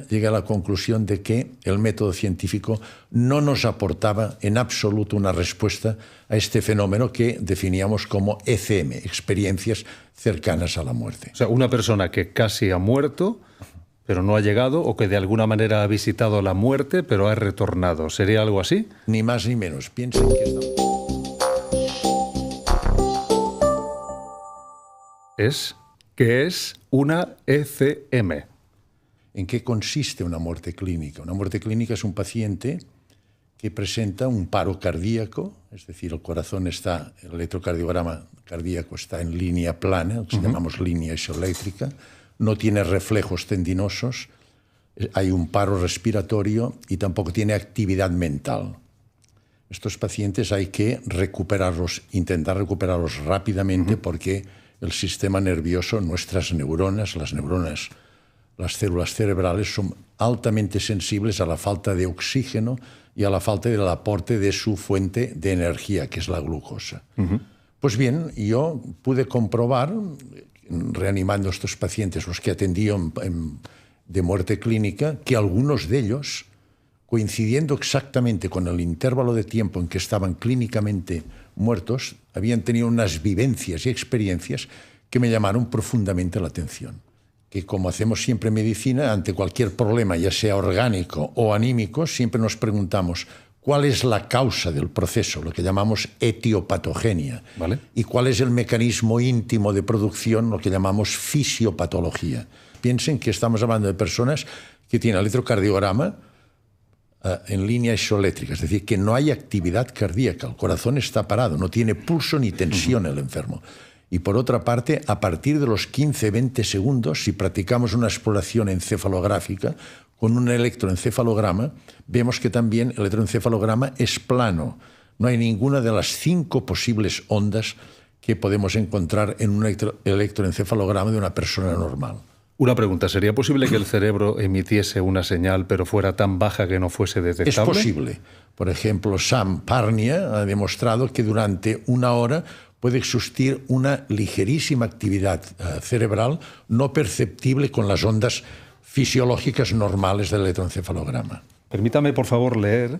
Llegué a la conclusión de que el método científico no nos aportaba en absoluto una respuesta a este fenómeno que definíamos como ECM, experiencias cercanas a la muerte. O sea, una persona que casi ha muerto, pero no ha llegado, o que de alguna manera ha visitado la muerte, pero ha retornado. ¿Sería algo así? Ni más ni menos. Piensen que ¿Qué es una ECM? ¿En qué consiste una muerte clínica? Una muerte clínica es un paciente que presenta un paro cardíaco, es decir, el corazón está, el electrocardiograma cardíaco está en línea plana, lo que llamamos línea isoeléctrica, no tiene reflejos tendinosos, hay un paro respiratorio y tampoco tiene actividad mental. Estos pacientes hay que recuperarlos, intentar recuperarlos rápidamente porque el sistema nervioso, nuestras neuronas, las células cerebrales son altamente sensibles a la falta de oxígeno y a la falta del aporte de su fuente de energía, que es la glucosa. Pues bien, yo pude comprobar, reanimando a estos pacientes, los que atendí de muerte clínica, que algunos de ellos, coincidiendo exactamente con el intervalo de tiempo en que estaban clínicamente muertos, habían tenido unas vivencias y experiencias que me llamaron profundamente la atención. Que como hacemos siempre en medicina, ante cualquier problema, ya sea orgánico o anímico, siempre nos preguntamos cuál es la causa del proceso, lo que llamamos etiopatogenia, ¿vale? Y cuál es el mecanismo íntimo de producción, lo que llamamos fisiopatología. Piensen que estamos hablando de personas que tienen electrocardiograma en línea isoeléctrica, es decir, que no hay actividad cardíaca, el corazón está parado, no tiene pulso ni tensión el enfermo. Y por otra parte, a partir de los 15-20 segundos, si practicamos una exploración encefalográfica con un electroencefalograma, vemos que también el electroencefalograma es plano. No hay ninguna de las 5 posibles ondas que podemos encontrar en un electroencefalograma de una persona normal. Una pregunta, ¿sería posible que el cerebro emitiese una señal pero fuera tan baja que no fuese detectable? Es posible. Por ejemplo, Sam Parnia ha demostrado que durante 1 hora puede existir una ligerísima actividad cerebral no perceptible con las ondas fisiológicas normales del electroencefalograma. Permítame, por favor, leer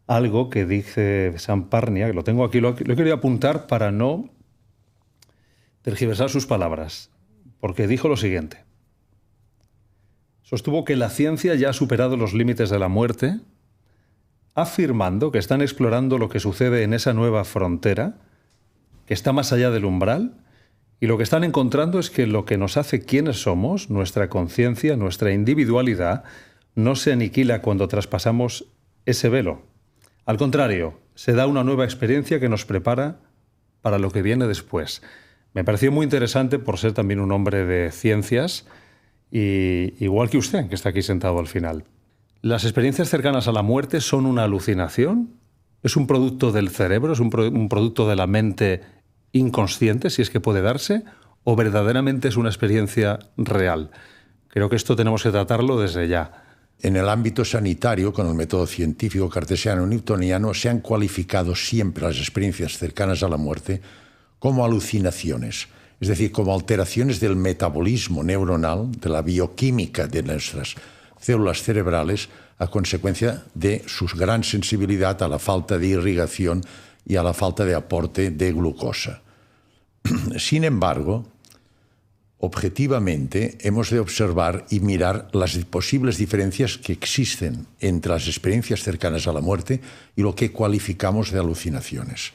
algo que dice Sam Parnia, que lo tengo aquí, lo quería apuntar para no tergiversar sus palabras, porque dijo lo siguiente. Sostuvo que la ciencia ya ha superado los límites de la muerte, afirmando que están explorando lo que sucede en esa nueva frontera, que está más allá del umbral, y lo que están encontrando es que lo que nos hace quienes somos, nuestra conciencia, nuestra individualidad, no se aniquila cuando traspasamos ese velo. Al contrario, se da una nueva experiencia que nos prepara para lo que viene después. Me pareció muy interesante por ser también un hombre de ciencias, y igual que usted, que está aquí sentado al final. ¿Las experiencias cercanas a la muerte son una alucinación? ¿Es un producto del cerebro? ¿Es un producto de la mente inconsciente, si es que puede darse? ¿O verdaderamente es una experiencia real? Creo que esto tenemos que tratarlo desde ya. En el ámbito sanitario, con el método científico cartesiano newtoniano, se han cualificado siempre las experiencias cercanas a la muerte como alucinaciones, es decir, como alteraciones del metabolismo neuronal, de la bioquímica de nuestras células cerebrales, a consecuencia de su gran sensibilidad a la falta de irrigación y a la falta de aporte de glucosa. Sin embargo, objetivamente hemos de observar y mirar las posibles diferencias que existen entre las experiencias cercanas a la muerte y lo que cualificamos de alucinaciones.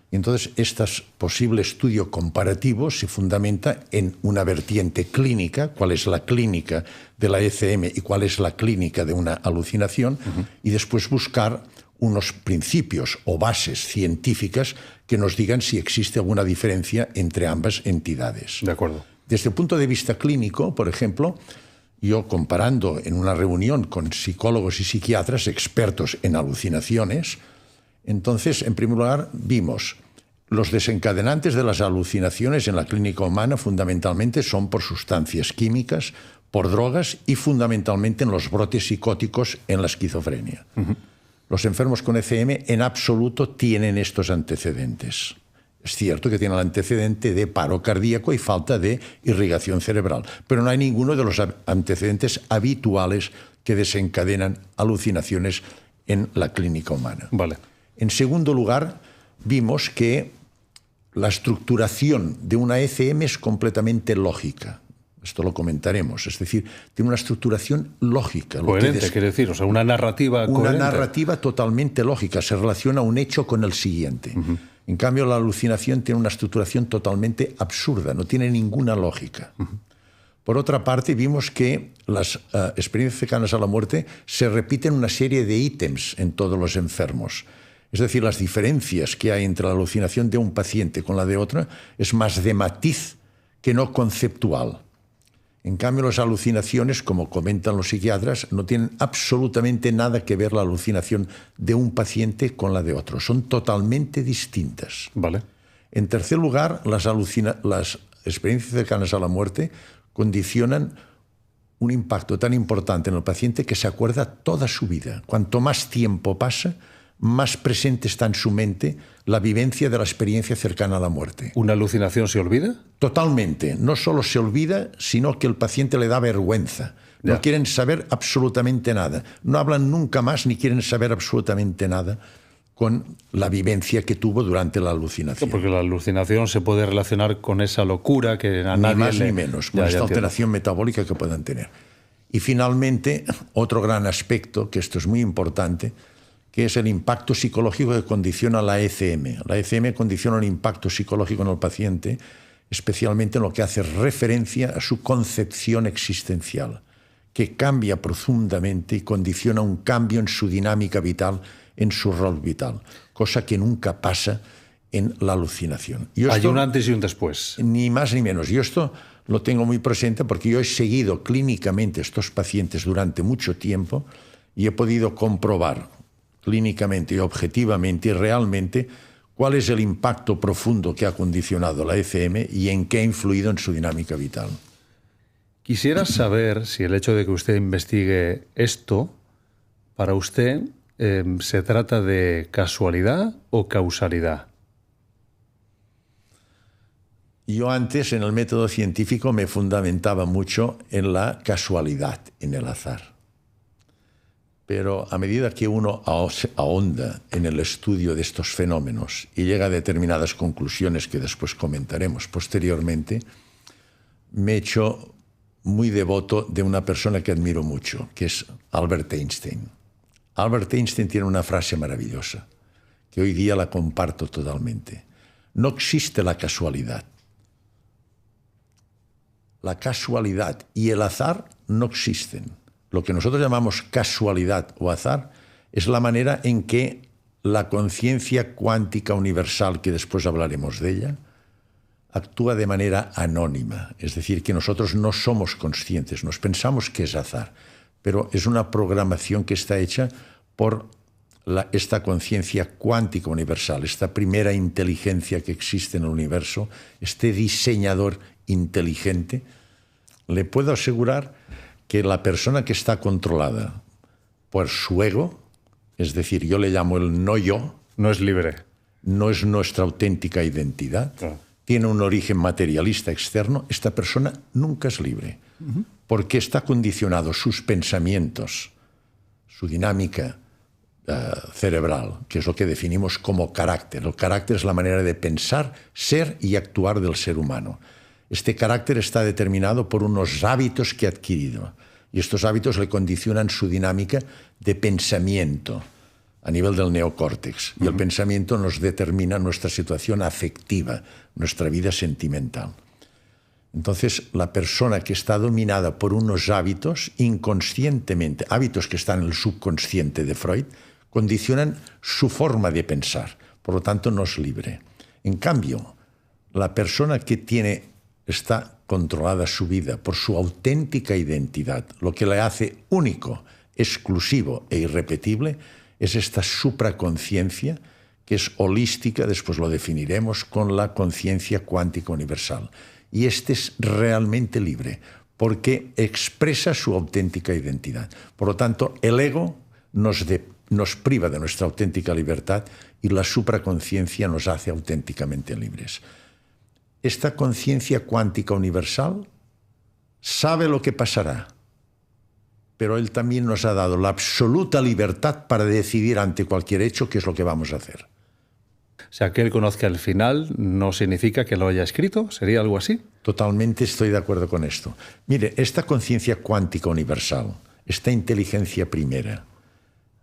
Y entonces, este posible estudio comparativo se fundamenta en una vertiente clínica, cuál es la clínica de la ECM y cuál es la clínica de una alucinación, y después buscar unos principios o bases científicas que nos digan si existe alguna diferencia entre ambas entidades. De acuerdo. Desde el punto de vista clínico, por ejemplo, yo comparando en una reunión con psicólogos y psiquiatras expertos en alucinaciones, entonces, en primer lugar, vimos los desencadenantes de las alucinaciones en la clínica humana fundamentalmente son por sustancias químicas, por drogas y fundamentalmente en los brotes psicóticos en la esquizofrenia. Los enfermos con ECM en absoluto tienen estos antecedentes. Es cierto que tiene el antecedente de paro cardíaco y falta de irrigación cerebral, pero no hay ninguno de los antecedentes habituales que desencadenan alucinaciones en la clínica humana. Vale. En segundo lugar, vimos que la estructuración de una ECM es completamente lógica. Esto lo comentaremos. Es decir, tiene una estructuración lógica. Coherente, quiere decir, o sea, una narrativa coherente. Una narrativa totalmente lógica. Se relaciona un hecho con el siguiente. En cambio, la alucinación tiene una estructuración totalmente absurda, no tiene ninguna lógica. Por otra parte, vimos que las experiencias cercanas a la muerte se repiten una serie de ítems en todos los enfermos. Es decir, las diferencias que hay entre la alucinación de un paciente con la de otra es más de matiz que no conceptual. En cambio, las alucinaciones, como comentan los psiquiatras, no tienen absolutamente nada que ver la alucinación de un paciente con la de otro. Son totalmente distintas. Vale. En tercer lugar, las experiencias cercanas a la muerte condicionan un impacto tan importante en el paciente que se acuerda toda su vida. Cuanto más tiempo pasa, más presente está en su mente la vivencia de la experiencia cercana a la muerte. ¿Una alucinación se olvida? Totalmente. No solo se olvida, sino que el paciente le da vergüenza. No quieren saber absolutamente nada. No hablan nunca más ni quieren saber absolutamente nada con la vivencia que tuvo durante la alucinación. Porque la alucinación se puede relacionar con esa locura que a ni nadie más ni menos, con esta alteración metabólica que puedan tener. Y finalmente, otro gran aspecto, que esto es muy importante, que es el impacto psicológico que condiciona la ECM. La ECM condiciona un impacto psicológico en el paciente, especialmente en lo que hace referencia a su concepción existencial, que cambia profundamente y condiciona un cambio en su dinámica vital, en su rol vital, cosa que nunca pasa en la alucinación. Hay un antes y un después. Ni más ni menos. Yo esto lo tengo muy presente porque yo he seguido clínicamente estos pacientes durante mucho tiempo y he podido comprobar clínicamente y objetivamente y realmente cuál es el impacto profundo que ha condicionado la ECM y en qué ha influido en su dinámica vital. Quisiera saber si el hecho de que usted investigue esto, para usted, ¿se trata de casualidad o causalidad? Yo antes, en el método científico, me fundamentaba mucho en la casualidad, en el azar. Pero a medida que uno ahonda en el estudio de estos fenómenos y llega a determinadas conclusiones que después comentaremos posteriormente, me he hecho muy devoto de una persona que admiro mucho, que es Albert Einstein. Albert Einstein tiene una frase maravillosa, que hoy día la comparto totalmente. No existe la casualidad. La casualidad y el azar no existen. Lo que nosotros llamamos casualidad o azar es la manera en que la conciencia cuántica universal, que después hablaremos de ella, actúa de manera anónima. Es decir, que nosotros no somos conscientes, nos pensamos que es azar, pero es una programación que está hecha por esta conciencia cuántica universal, esta primera inteligencia que existe en el universo, este diseñador inteligente. Le puedo asegurar que la persona que está controlada por su ego, es decir, yo le llamo el no yo, no es libre. No es nuestra auténtica identidad, tiene un origen materialista externo, esta persona nunca es libre, porque está condicionado sus pensamientos, su dinámica cerebral, que es lo que definimos como carácter. El carácter es la manera de pensar, ser y actuar del ser humano. Este carácter está determinado por unos hábitos que ha adquirido y estos hábitos le condicionan su dinámica de pensamiento a nivel del neocórtex. Y el pensamiento nos determina nuestra situación afectiva, nuestra vida sentimental. Entonces, la persona que está dominada por unos hábitos inconscientemente, hábitos que están en el subconsciente de Freud, condicionan su forma de pensar. Por lo tanto, no es libre. En cambio, la persona que está controlada su vida por su auténtica identidad, lo que le hace único, exclusivo e irrepetible, es esta supraconciencia que es holística, después lo definiremos, con la conciencia cuántica universal. Y este es realmente libre, porque expresa su auténtica identidad. Por lo tanto, el ego nos nos priva de nuestra auténtica libertad y la supraconciencia nos hace auténticamente libres. Esta conciencia cuántica universal sabe lo que pasará, pero Él también nos ha dado la absoluta libertad para decidir ante cualquier hecho qué es lo que vamos a hacer. O sea, que Él conozca el final no significa que lo haya escrito, ¿sería algo así? Totalmente estoy de acuerdo con esto. Mire, esta conciencia cuántica universal, esta inteligencia primera,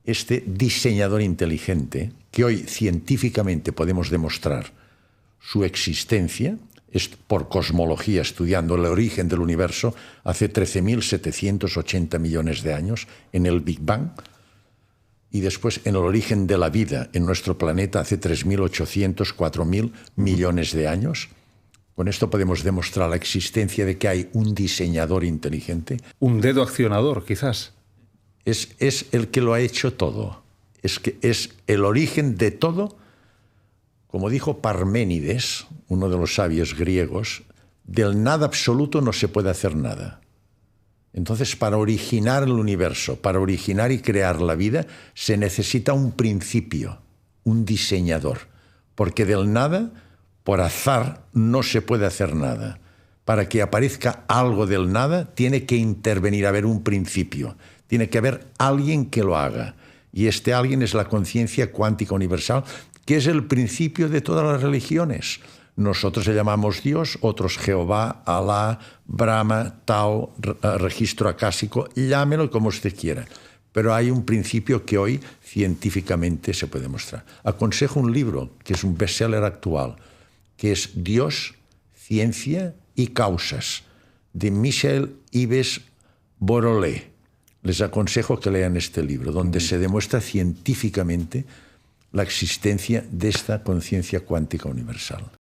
este diseñador inteligente, que hoy científicamente podemos demostrar su existencia, es por cosmología, estudiando el origen del universo hace 13.780 millones de años, en el Big Bang, y después en el origen de la vida en nuestro planeta hace 3.800, 4.000 millones de años. Con esto podemos demostrar la existencia de que hay un diseñador inteligente. Un dedo accionador, quizás. Es el que lo ha hecho todo. Es el origen de todo. Como dijo Parménides, uno de los sabios griegos, del nada absoluto no se puede hacer nada. Entonces, para originar el universo, para originar y crear la vida, se necesita un principio, un diseñador. Porque del nada, por azar, no se puede hacer nada. Para que aparezca algo del nada, tiene que intervenir, haber un principio. Tiene que haber alguien que lo haga. Y este alguien es la conciencia cuántica universal, que es el principio de todas las religiones. Nosotros le llamamos Dios, otros Jehová, Alá, Brahma, Tao, registro acásico, llámelo como usted quiera. Pero hay un principio que hoy científicamente se puede mostrar. Aconsejo un libro que es un bestseller actual, que es Dios, Ciencia y Causas, de Michel Yves Borolé. Les aconsejo que lean este libro, donde se demuestra científicamente la existencia de esta conciencia cuántica universal.